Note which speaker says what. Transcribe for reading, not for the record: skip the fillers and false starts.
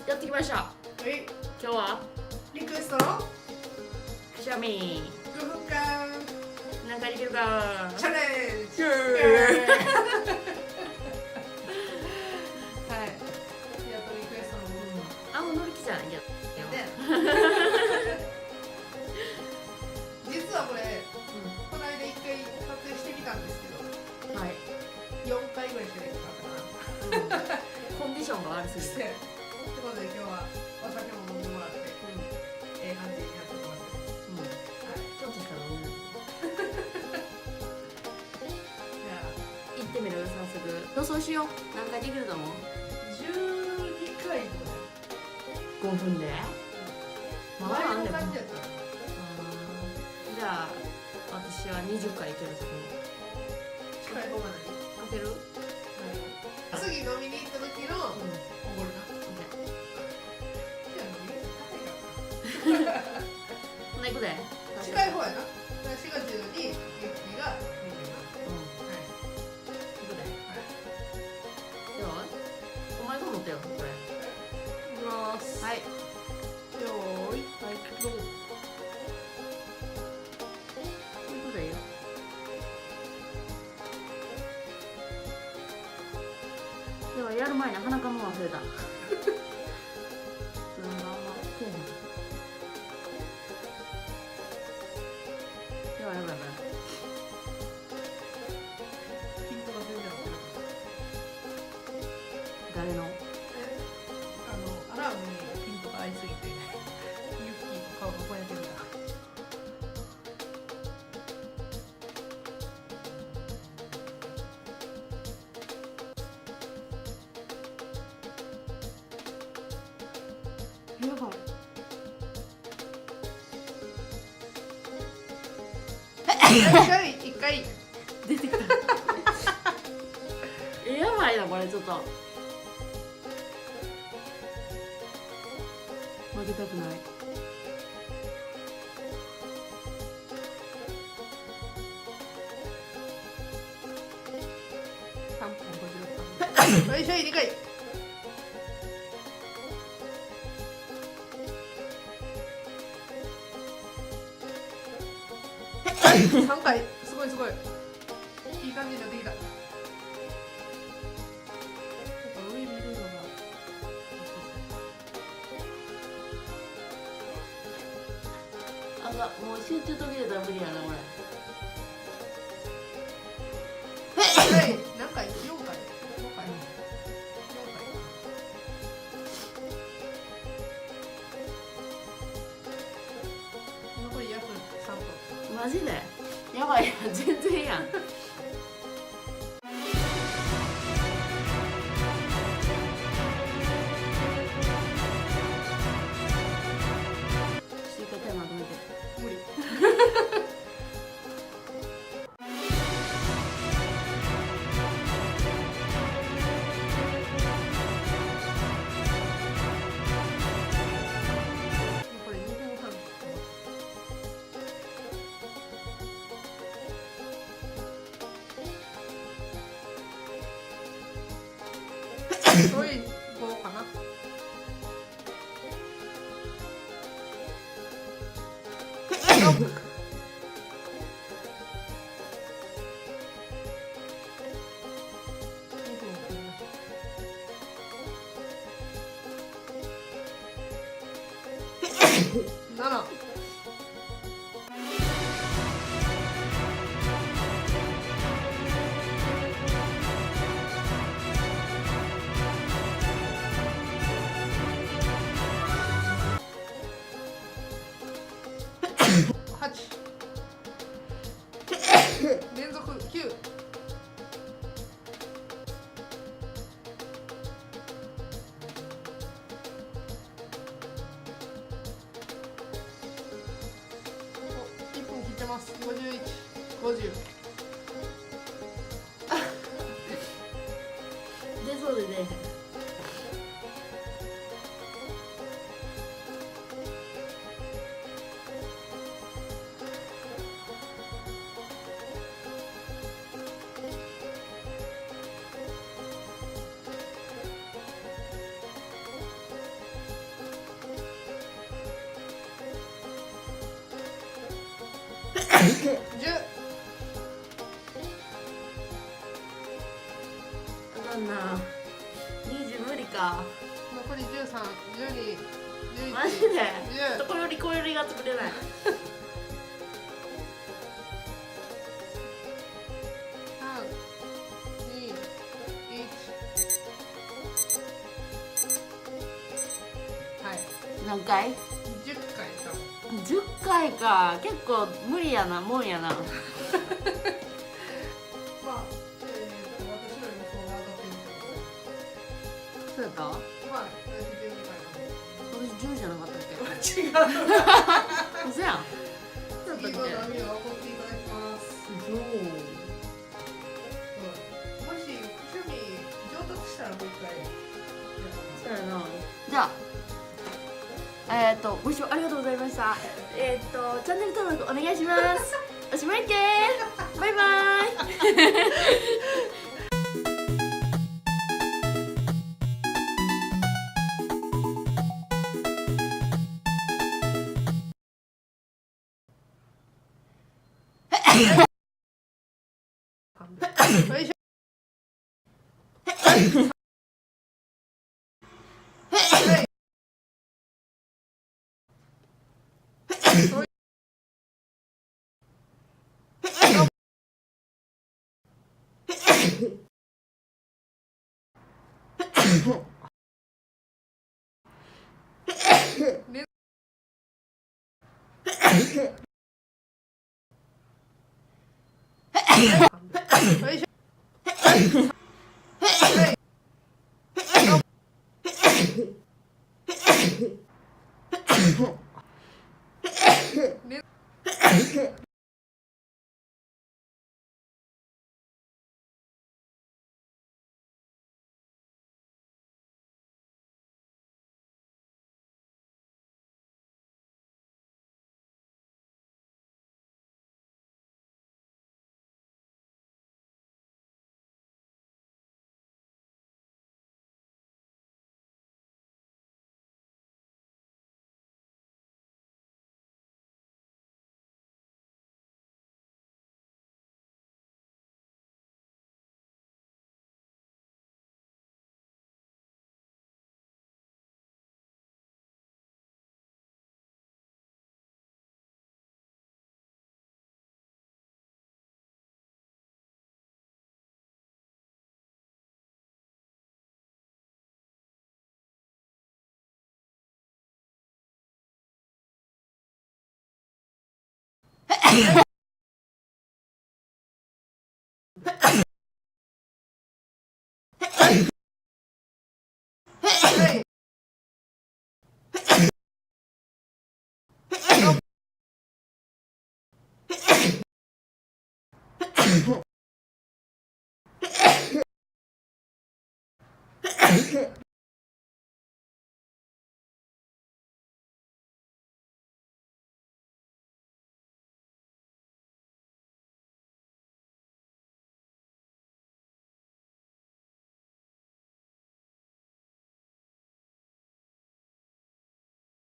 Speaker 1: やってきました。
Speaker 2: はい、
Speaker 1: 今日は
Speaker 2: リクエストの
Speaker 1: くしゃみ
Speaker 2: 5分間
Speaker 1: なんかできるか
Speaker 2: チャレンジ。
Speaker 1: イエーイ
Speaker 2: はい、やっとリクエストの部分
Speaker 1: あんま乗り気じゃないけど
Speaker 2: で実はこれ、この間1回撮影してみたんですけど、
Speaker 1: はい、
Speaker 2: 4回ぐらいしかできなかったかな。
Speaker 1: コンディションが悪すぎて、
Speaker 2: ってことで今日はお酒も飲んでもらって、感じになってます。
Speaker 1: ちょっとしか飲んでない。
Speaker 2: じゃあ
Speaker 1: 行ってみる？早速予想しよう。何回できると思う
Speaker 2: 12回ぐらい
Speaker 1: ？5分でまだあんねん。
Speaker 2: 前の感じやったら
Speaker 1: じゃあ私は20回いけると思う。
Speaker 2: 近い方がない。
Speaker 1: 当てる？
Speaker 2: 次飲みに行った時のおごるな。
Speaker 1: ほんな行くで。
Speaker 2: 近い方やな。4月にユッキーが見てな。
Speaker 1: 行くで。ではお前が持ってよこれ。
Speaker 2: いきます。
Speaker 1: はい。
Speaker 2: よーい、はい、どうぞ。
Speaker 1: 行くでよ。ではやる前に鼻かむ忘れた。普通のあんませえへん。ではやばいやばい。
Speaker 2: ピンクが全然合ってなかっ
Speaker 1: 誰の？
Speaker 2: た。アラームにピンクが合いすぎて、ユッキーの顔がぼやけてた。
Speaker 1: やばい。
Speaker 2: 一回。
Speaker 1: 出てきた。やばいなこれちょっと。負けたくない。
Speaker 2: 3分53秒。よいしょい、2回。3回。すごいすごい。いい感じになってきた。やっぱ上見るのが。
Speaker 1: あがもう集中途切れたら無理やなこれ。
Speaker 2: はい、何回？4回。4回。4回。残り約3分。
Speaker 1: マジでやばいやん全然やん。追加テーマ止めて。
Speaker 2: 無理。これ2分半。おい、5かな。7。8。連続9。1分切ってます。51、50。
Speaker 1: 出そうで出えへん。かんな。20無理か。
Speaker 2: 残り13、12、11、
Speaker 1: マジで
Speaker 2: 10。
Speaker 1: どこよりこよりが作れない。
Speaker 2: 3、2、1。はい。
Speaker 1: 何回
Speaker 2: 10回多分。
Speaker 1: 10回か。結構無理やな、もんやな。
Speaker 2: まあ、私よりもそう上がってるけど。
Speaker 1: そうやった？
Speaker 2: まあ、12
Speaker 1: 私10じゃなかったっけ？
Speaker 2: 回。違う。
Speaker 1: 嘘やん。そう
Speaker 2: 次の
Speaker 1: やったっけ？
Speaker 2: 波を起こっていただきます。
Speaker 1: そう。
Speaker 2: もし趣味上達したらもう一回
Speaker 1: そうやな。じゃあ、ご視聴ありがとうございました。チャンネル登録お願いします。おしまいけー。バイバイ。
Speaker 2: よいしょ。よいしょ。